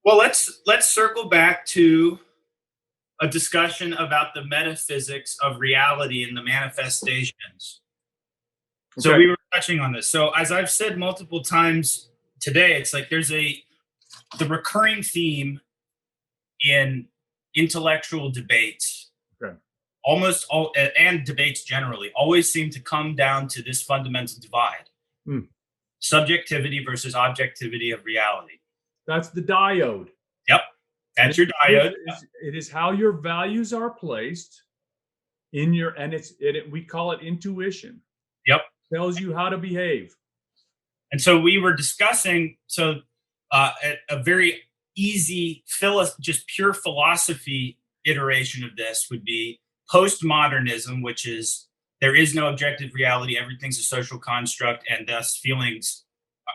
Well, let's circle back to a discussion about the metaphysics of reality and the manifestations. So Okay. we were touching on this. So as I've said multiple times today, it's like the recurring theme in intellectual debates, Okay. almost all, and debates generally, always seem to come down to this fundamental divide: Hmm. subjectivity versus objectivity of reality. That's the diode. Yep, that's your diode. It is how your values are placed in your, and we call it intuition. Yep. Tells you how to behave. And so we were discussing, a very easy, just pure philosophy iteration of this would be postmodernism, which is there is no objective reality, everything's a social construct, and thus feelings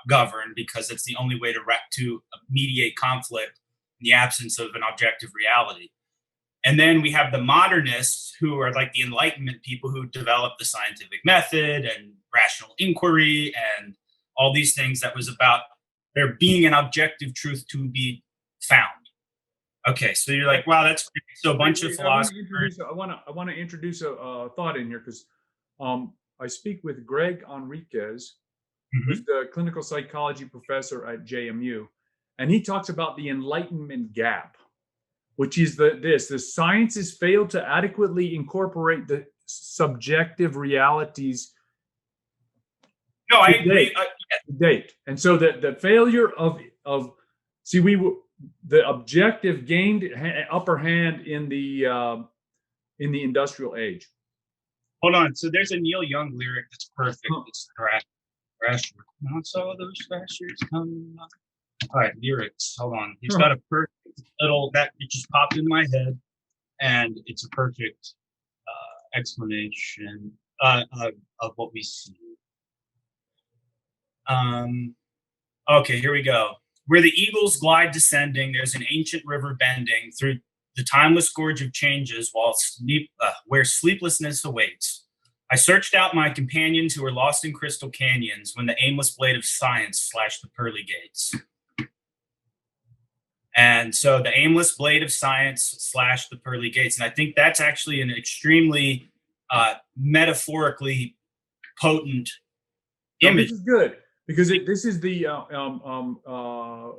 govern because it's the only way to mediate conflict in the absence of an objective reality. And then we have the modernists who are like the Enlightenment people who developed the scientific method and rational inquiry and all these things that was about there being an objective truth to be found. Okay, so you're like, wow, that's great. So a bunch of philosophers. I want to introduce a thought in here because I speak with Greg Enriquez, who's the clinical psychology professor at JMU, and he talks about the Enlightenment gap, which is the sciences failed to adequately incorporate the subjective realities. No, I agree. Date. And so the failure of the objective gained upper hand in the industrial age. Hold on. So there's a Neil Young lyric that's perfect. It's Thrasher. Not saw those thrashers coming up. All right, lyrics. Hold on. He's got a perfect little that it just popped in my head, and it's a perfect explanation of what we see. Okay, here we go. Where the eagles glide descending, there's an ancient river bending through the timeless gorge of changes, where sleeplessness awaits. I searched out my companions who were lost in crystal canyons when the aimless blade of science slashed the pearly gates. And so the aimless blade of science slashed the pearly gates. And I think that's actually an extremely metaphorically potent image. This is good because this is the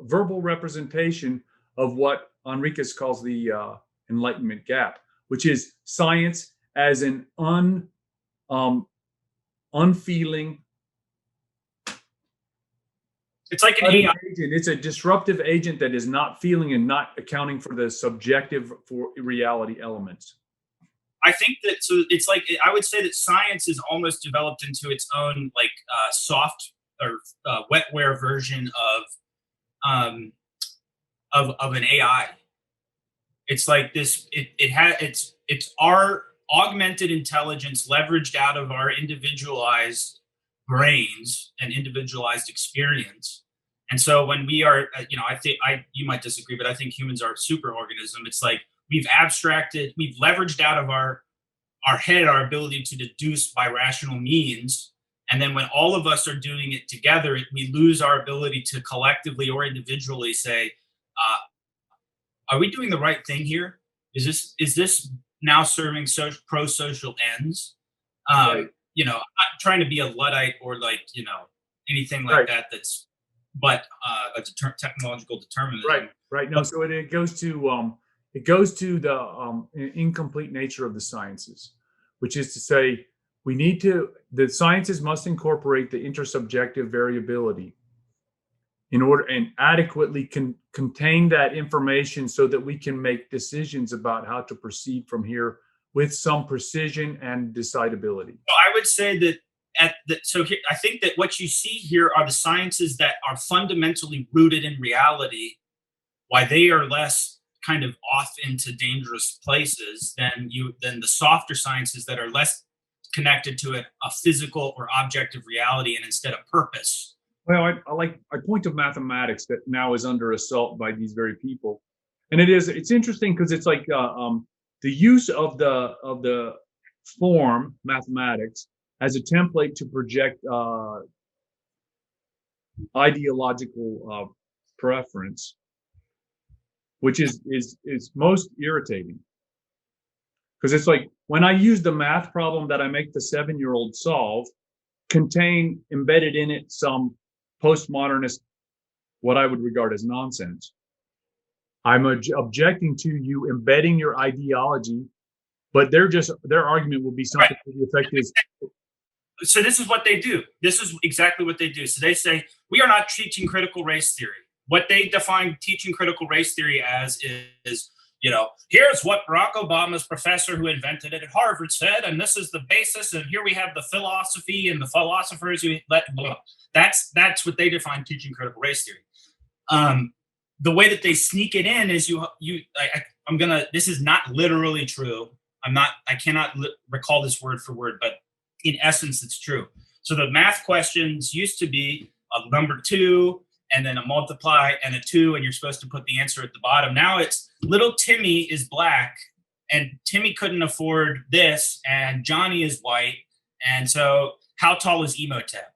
verbal representation of what Enriquez calls the Enlightenment gap, which is science as an unfeeling. It's like an AI agent. It's a disruptive agent that is not feeling and not accounting for the subjective for reality elements. I think that it's like I would say that science is almost developed into its own like soft or wetware version of an AI. It's like this. It's our augmented intelligence leveraged out of our individualized brains and individualized experience. And so when we are, I think you might disagree, but I think humans are a super organism. It's like we've leveraged out of our head our ability to deduce by rational means. And then when all of us are doing it together, we lose our ability to collectively or individually say, are we doing the right thing here? Is this now serving pro-social ends? Right. I'm not trying to be a Luddite or anything like that. But a technological determinism. Right. No, so it goes to the incomplete nature of the sciences, which is to say the sciences must incorporate the intersubjective variability in order and adequately contain that information so that we can make decisions about how to proceed from here with some precision and decidability. So I would say that I think that what you see here are the sciences that are fundamentally rooted in reality, why they are less kind of off into dangerous places than the softer sciences that are less connected to a physical or objective reality and instead of purpose. Well, I point to mathematics that now is under assault by these very people, and it's interesting because it's like the use of the form mathematics as a template to project ideological preference which is most irritating. Because it's like when I use the math problem that I make the 7-year-old solve, contain embedded in it some postmodernist, what I would regard as nonsense. I'm objecting to you embedding your ideology, but their argument will be something to the effect is. So this is what they do. This is exactly what they do. So they say, we are not teaching critical race theory. What they define teaching critical race theory as is, here's what Barack Obama's professor who invented it at Harvard said, and this is the basis, and here we have the philosophy and the philosophers who that's what they define teaching critical race theory. The way that they sneak it in is this is not literally true. I cannot recall this word for word, but in essence, it's true. So the math questions used to be a number 2 and then a multiply and a 2, and you're supposed to put the answer at the bottom. Now it's little Timmy is black, and Timmy couldn't afford this, and Johnny is white, and so how tall is Emotep?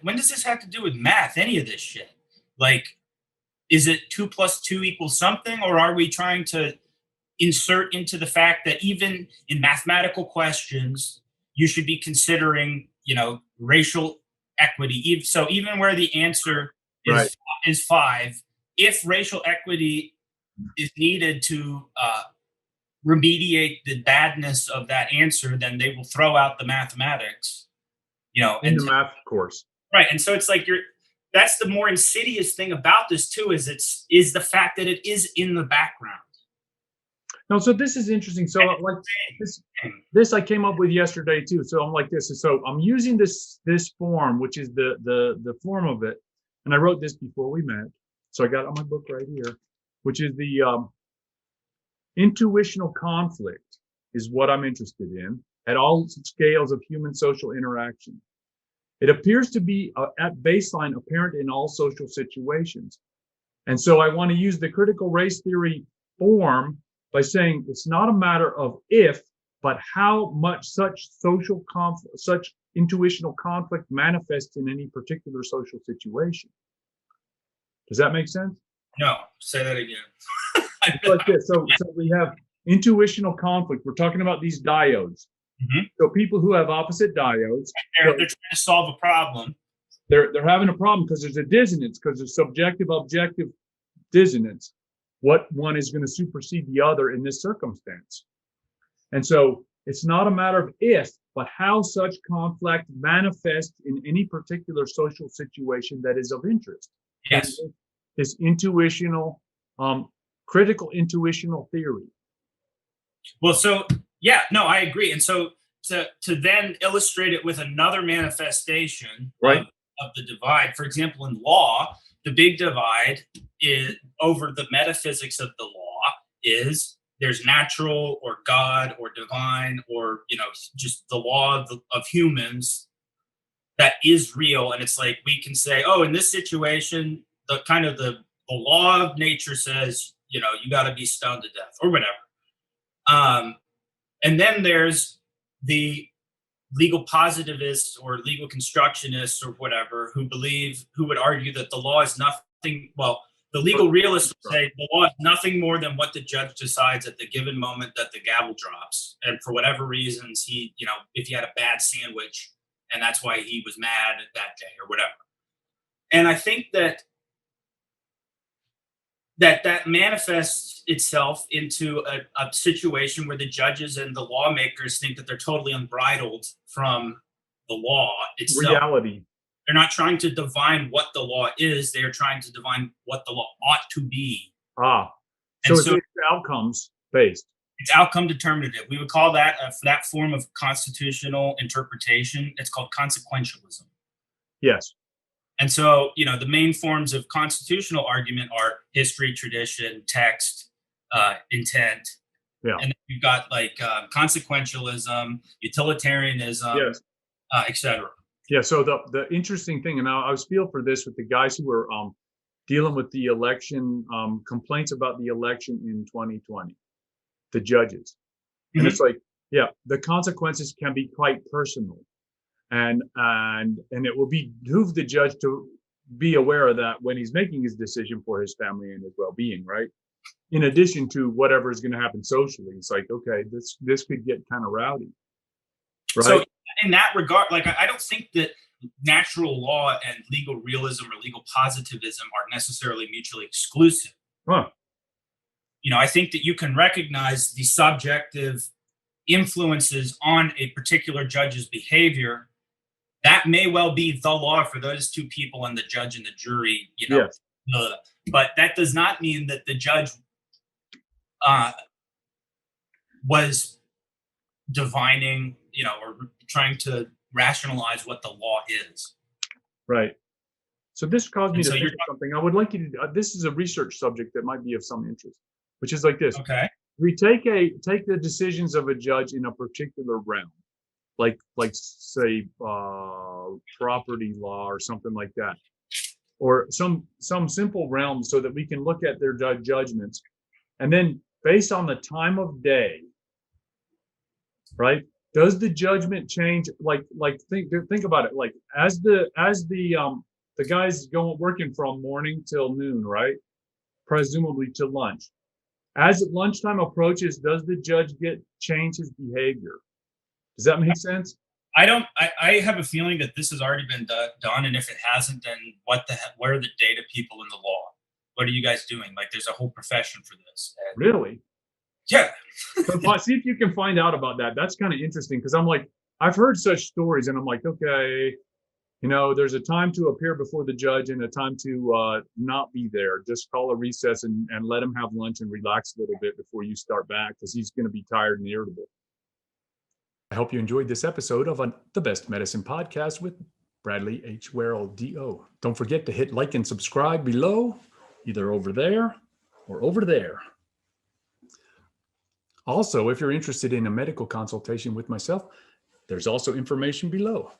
When does this have to do with math? Any of this shit? Like, is it 2 + 2 = something, or are we trying to insert into the fact that even in mathematical questions, you should be considering, racial equity? So even where the answer is 5, if racial equity is needed to remediate the badness of that answer, then they will throw out the mathematics, in the math course. Right. And so it's like that's the more insidious thing about this too, is the fact that it is in the background. No, so this is interesting. So like this I came up with yesterday too. So I'm like this. So I'm using this form, which is the form of it. And I wrote this before we met. So I got it on my book right here, which is the intuitional conflict is what I'm interested in at all scales of human social interaction. It appears to be at baseline apparent in all social situations. And so I want to use the critical race theory form by saying it's not a matter of if, but how much such social conflict, such intuitional conflict manifests in any particular social situation. Does that make sense? No, say that again. It's like this. So we have intuitional conflict. We're talking about these diodes. Mm-hmm. So people who have opposite diodes, they're trying to solve a problem. They're having a problem because there's a dissonance, because there's subjective objective dissonance. What one is going to supersede the other in this circumstance. And so it's not a matter of if, but how such conflict manifests in any particular social situation that is of interest. Yes. And this intuitional, critical intuitional theory. Well, so yeah, no, I agree. And so to then illustrate it with another manifestation of the divide, for example, in law, the big divide is over the metaphysics of the law is there's natural or God or divine or, just the law of humans that is real. And it's like, we can say, oh, in this situation, the law of nature says, you got to be stoned to death or whatever. And then there's the legal positivists or legal constructionists or whatever who would argue that the law is nothing. Well, the legal realists would say the law is nothing more than what the judge decides at the given moment that the gavel drops. And for whatever reasons, if he had a bad sandwich and that's why he was mad that day or whatever. And I think that manifests itself into a situation where the judges and the lawmakers think that they're totally unbridled from the law itself. Reality. They're not trying to divine what the law is. They are trying to divine what the law ought to be. So it's outcomes based. It's outcome determinative. We would call that that form of constitutional interpretation. It's called consequentialism. Yes. And so, the main forms of constitutional argument are history, tradition, text, intent. Yeah. And then you've got consequentialism, utilitarianism, yes. etc. Yeah. So the interesting thing, and I was feel for this with the guys who were dealing with the election, complaints about the election in 2020, the judges. Mm-hmm. And it's like, yeah, the consequences can be quite personal. And it will behoove the judge to be aware of that when he's making his decision for his family and his well-being, right? In addition to whatever is going to happen socially. It's like, okay, this could get kind of rowdy, right? So in that regard, like I don't think that natural law and legal realism or legal positivism are necessarily mutually exclusive. Huh. You know, I think that you can recognize the subjective influences on a particular judge's behavior. That may well be the law for those two people and the judge and the jury, you know. Yes. But that does not mean that the judge was divining, you know, or trying to rationalize what the law is. Right. So this caused me And to so think you're of something. I would like you to, this is a research subject that might be of some interest, which is like this. okay. We take the decisions of a judge in a particular realm, like say property law or something like that, or some simple realm, so that we can look at their judgments, and then based on the time of day, right? Does the judgment change? Like think about it. Like as the guys working from morning till noon, right? Presumably to lunch. As lunchtime approaches, does the judge change his behavior? Does that make sense? I have a feeling that this has already been done, and if it hasn't, then where are the data people in the law? What are you guys doing? Like, there's a whole profession for this. And Really? yeah. So see if you can find out about that. That's kind of interesting, because I'm like, I've heard such stories, and I'm like, okay, you know, there's a time to appear before the judge and a time to not be there. Just call a recess and let him have lunch and relax a little bit before you start back, because he's going to be tired and irritable. I hope you enjoyed this episode of the Best Medicine Podcast with Bradley H. Werrell, D.O. Don't forget to hit like and subscribe below, either over there or over there. Also, if you're interested in a medical consultation with myself, there's also information below.